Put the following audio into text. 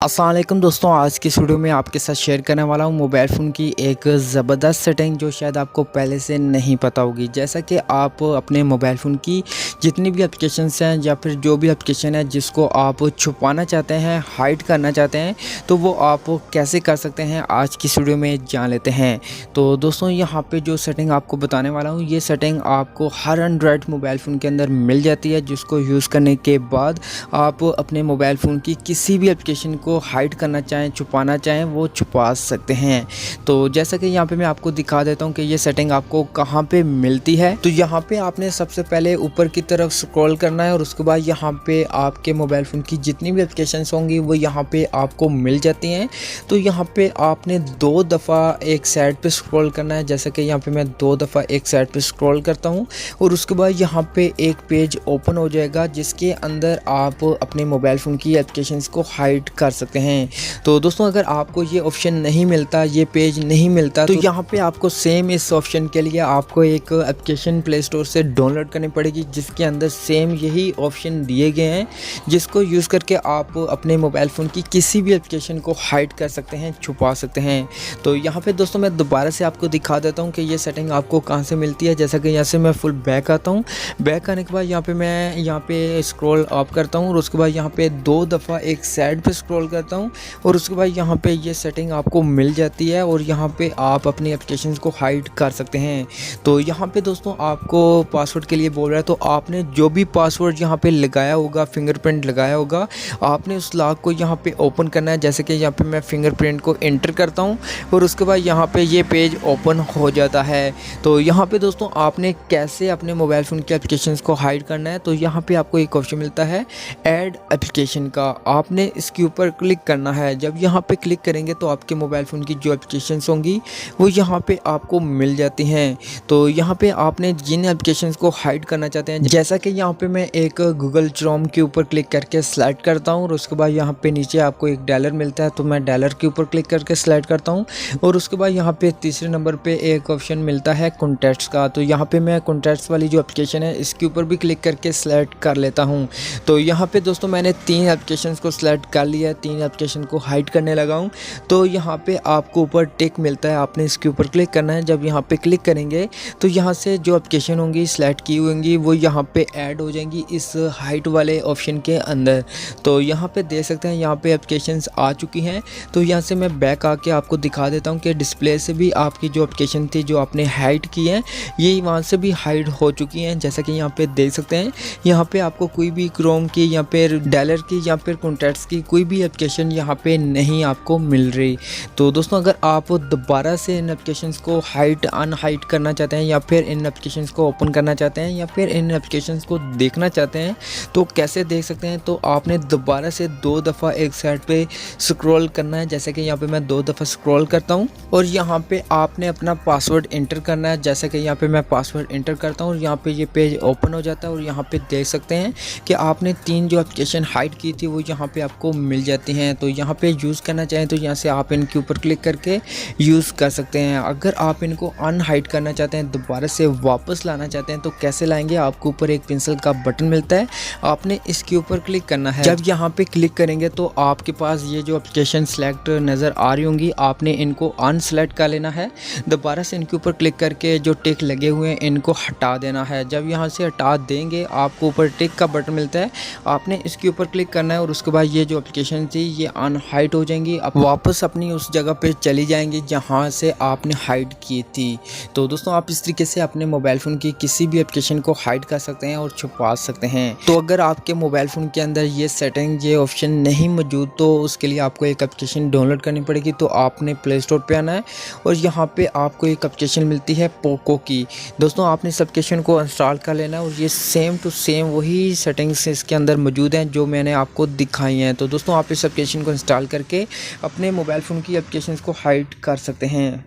अस्सलाम वालेकुम दोस्तों, आज की इस वीडियो में आपके साथ शेयर करने वाला हूँ मोबाइल फ़ोन की एक ज़बरदस्त सेटिंग जो शायद आपको पहले से नहीं पता होगी। जैसा कि आप अपने मोबाइल फ़ोन की जितनी भी एप्लीकेशंस हैं या फिर जो भी एप्लीकेशन है जिसको आप छुपाना चाहते हैं, हाइड करना चाहते हैं, तो वो आप कैसे कर सकते हैं आज की इस वीडियो में जान लेते हैं। तो दोस्तों यहाँ पर जो सेटिंग आपको बताने वाला हूँ, ये सेटिंग आपको हर एंड्रॉयड मोबाइल फ़ोन के अंदर मिल जाती है, जिसको यूज़ करने के बाद आप अपने मोबाइल फ़ोन की किसी भी एप्लीकेशन को हाइड करना चाहें, छुपाना चाहें, वो छुपा सकते हैं। तो जैसा कि यहाँ पे मैं आपको दिखा देता हूँ कि ये सेटिंग आपको कहाँ पे मिलती है। तो यहाँ पे आपने सबसे पहले ऊपर की तरफ स्क्रॉल करना है और उसके बाद यहाँ पे आपके मोबाइल फ़ोन की जितनी भी एप्लीकेशंस होंगी वो यहाँ पे आपको मिल जाती हैं। तो यहाँ पे आपने 2 दफ़ा एक साइड पे स्क्रॉल करना है, जैसा कि यहाँ पे मैं 2 दफ़ा एक साइड पे स्क्रॉल करता हूँ और उसके बाद यहाँ पे एक पेज ओपन हो जाएगा जिसके अंदर आप अपने मोबाइल फ़ोन की एप्लीकेशंस को हाइड कर सकते हैं। तो दोस्तों अगर आपको ये ऑप्शन नहीं मिलता, ये पेज नहीं मिलता, तो यहाँ पे आपको सेम इस ऑप्शन के लिए आपको एक एप्लीकेशन प्ले स्टोर से डाउनलोड करनी पड़ेगी, जिसके अंदर सेम यही ऑप्शन दिए गए हैं, जिसको यूज़ करके आप अपने मोबाइल फ़ोन की किसी भी एप्लीकेशन को हाइड कर सकते हैं, छुपा सकते हैं। तो यहाँ पे दोस्तों मैं दोबारा से आपको दिखा देता हूँ कि ये सेटिंग आपको कहाँ से मिलती है। जैसा कि यहाँ से मैं फुल बैक आता हूँ, बैक आने के बाद यहाँ पे मैं यहाँ पे स्क्रॉल अप करता हूँ और उसके बाद यहाँ पे 2 दफ़ा एक साइड पे स्क्रॉल करता हूँ और उसके बाद यहाँ पे ये सेटिंग आपको मिल जाती है और यहाँ पे आप अपनी एप्लीकेशंस को हाइड कर सकते हैं। तो यहाँ पे दोस्तों आपको पासवर्ड के लिए बोल रहा है, तो आपने जो भी पासवर्ड यहाँ पे लगाया होगा, फिंगरप्रिंट लगाया होगा, आपने उस लॉक को यहाँ पे ओपन करना है। जैसे कि यहाँ पे मैं फिंगरप्रिंट को एंटर करता हूँ और उसके बाद यहाँ पे ये पेज ओपन हो जाता है। तो यहाँ पे दोस्तों आपने कैसे अपने मोबाइल फ़ोन की एप्लीकेशंस को हाइड करना है, तो यहाँ पे आपको एक ऑप्शन मिलता है ऐड एप्लीकेशन का। आपने इसके ऊपर क्लिक करना है। जब यहाँ पे क्लिक करेंगे तो आपके मोबाइल फ़ोन की जो एप्लीकेशंस होंगी वो यहाँ पे आपको मिल जाती हैं। तो यहाँ पे आपने जिन एप्लीकेशंस को हाइड करना चाहते हैं, जैसा कि यहाँ पे मैं एक गूगल क्रोम के ऊपर क्लिक करके स्लाइड करता हूँ और उसके बाद यहाँ पे नीचे आपको एक डायलर मिलता है, तो मैं डायलर के ऊपर क्लिक करके स्लाइड करता हूँ और उसके बाद यहाँ पे तीसरे नंबर पे एक ऑप्शन मिलता है कॉन्टैक्ट्स का। तो यहाँ पे मैं कॉन्टैक्ट्स वाली जो एप्लीकेशन है इसके ऊपर भी क्लिक करके स्लाइड कर लेता हूँ। तो यहाँ पे दोस्तों मैंने 3 एप्लीकेशंस को सिलेक्ट कर लिया है, 3 एप्लीकेशन को हाइड करने लगा हूँ। तो यहाँ पे आपको ऊपर टिक मिलता है, आपने इसके ऊपर क्लिक करना है। जब यहाँ पे क्लिक करेंगे तो यहाँ से जो एप्लीकेशन होंगी सिलेक्ट की होंगी वो यहाँ पे ऐड हो जाएंगी इस हाइड वाले ऑप्शन के अंदर। तो यहाँ पे देख सकते हैं यहाँ पे एप्लीकेशंस आ चुकी हैं। तो यहाँ से मैं बैक आके आपको दिखा देता हूँ कि डिस्प्ले से भी आपकी जो एप्लीकेशन थी जो आपने हाइड की है ये वहाँ से भी हाइड हो चुकी हैं। जैसा कि यहाँ पे देख सकते हैं, यहाँ पे आपको कोई भी क्रोम की या फिर डायलर की या फिर कॉन्टैक्ट्स की कोई भी एप्लीकेशन यहाँ पे नहीं आपको मिल रही। तो दोस्तों अगर आप दोबारा से इन एप्लीकेशंस को हाइड अनहाइड करना चाहते हैं या फिर इन एप्लीकेशंस को ओपन करना चाहते हैं या फिर इन एप्लीकेशंस को देखना चाहते हैं तो कैसे देख सकते हैं, तो आपने दोबारा से 2 दफ़ा एक साइड पे स्क्रॉल करना है। जैसे कि यहाँ पे मैं 2 दफ़ा स्क्रॉल करता हूँ और यहाँ पे आपने अपना पासवर्ड एंटर करना है। जैसे कि यहाँ पे मैं पासवर्ड एंटर करता हूँ और यहाँ पे ये पेज ओपन हो जाता है और यहाँ पे देख सकते हैं कि आपने 3 जो एप्लीकेशन हाइड की थी वो यहाँ पे आपको मिल जाती हैं। तो यहाँ पे यूज़ करना चाहें तो यहाँ से आप इनके ऊपर क्लिक करके यूज़ कर सकते हैं। अगर आप इनको अनहाइड करना चाहते हैं, दोबारा से वापस लाना चाहते हैं, तो कैसे लाएंगे, आपको ऊपर एक पेंसिल का बटन मिलता है, आपने इसके ऊपर क्लिक करना है। जब यहाँ पे क्लिक करेंगे तो आपके पास ये जो एप्लीकेशन सेलेक्ट नज़र आ रही होंगी, आपने इनको अनसेलेक्ट कर लेना है। दोबारा से इनके ऊपर क्लिक करके जो टिक लगे हुए हैं इनको हटा देना है। जब यहाँ से हटा देंगे आपको ऊपर टिक का बटन मिलता है, आपने इसके ऊपर क्लिक करना है और उसके बाद ये जो एप्लीकेशन थी ये अनहाइड हो जाएंगी, अब वापस अपनी उस जगह पे चली जाएंगी जहाँ से आपने हाइड की थी। तो दोस्तों आप इस तरीके से अपने मोबाइल फ़ोन की किसी भी एप्लीकेशन को हाइड कर सकते हैं और छुपा सकते हैं। तो अगर आपके मोबाइल फ़ोन के अंदर ये सेटिंग, ये ऑप्शन नहीं मौजूद, तो उसके लिए आपको एक एप्लीकेशन डाउनलोड करनी पड़ेगी। तो आपने प्ले स्टोर पर आना है और यहाँ पर आपको एक एप्लीकेशन मिलती है पोको की। दोस्तों आपने इस एप्लीकेशन को इंस्टॉल कर लेना है और ये सेम टू सेम वही सेटिंग्स इसके अंदर मौजूद हैं जो मैंने आपको दिखाई हैं। तो दोस्तों आप इस एप्लीकेशन को इंस्टॉल करके अपने मोबाइल फ़ोन की एप्लीकेशंस को हाइड कर सकते हैं।